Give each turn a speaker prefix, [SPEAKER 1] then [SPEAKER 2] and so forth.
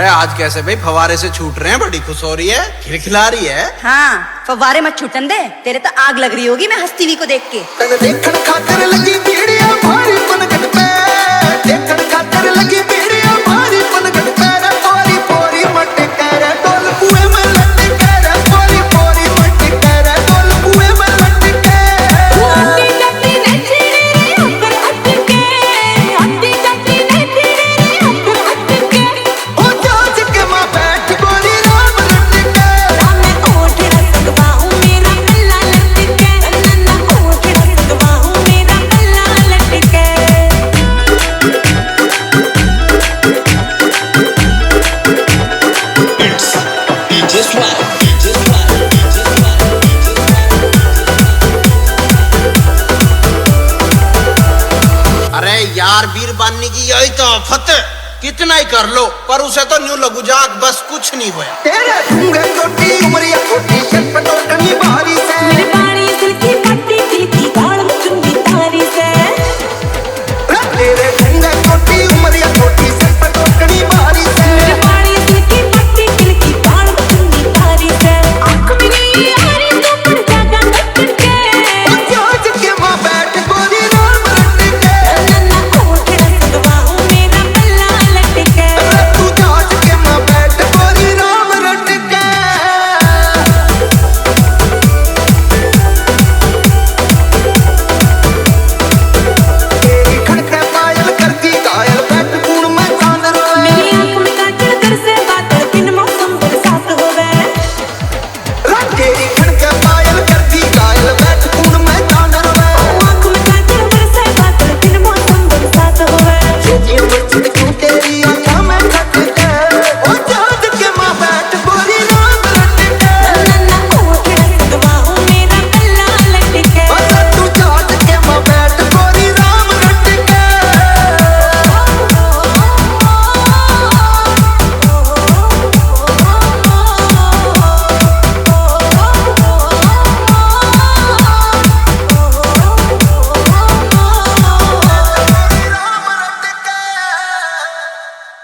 [SPEAKER 1] अरे आज कैसे भाई फवारे से छूट रहे हैं, बड़ी खुश हो रही है, खिलखिला रही है।
[SPEAKER 2] हाँ फव्वारे मत छूटन दे, तेरे तो आग लग रही होगी मैं हस्ती को देख के।
[SPEAKER 3] देखन खातिर लगी पीड़िया भारी पनगट पे, देखन खातिर लगी पीड़िया भारी पनगट पे, पोरी पोरी मट कर डोल कुए में लट कर, पोरी पोरी मट कर डोल कुए में लट कर।
[SPEAKER 4] आती जाती ने तेरे रे ऊपर हट के, आती जाती ने तेरे रे ऊपर हट के,
[SPEAKER 3] ओ जाज के मां बैठ गोरी राम लट के,
[SPEAKER 4] मैं ओठ रसगवा हूँ मेरा पल्ला लट के, नन्ना ओठ रसगवा हूँ मेरा पल्ला लट के।
[SPEAKER 5] DJ Swag, DJ Swag, DJ Swag, DJ Swag.
[SPEAKER 1] अरे यार वीर बानी की यही तो आफत है, कितना ही कर लो पर उसे तो न्यू लगू जाग, बस कुछ नहीं हुआ।
[SPEAKER 3] तेरे ढूंगे छोटी उमरिया छोटी छटपट और कनी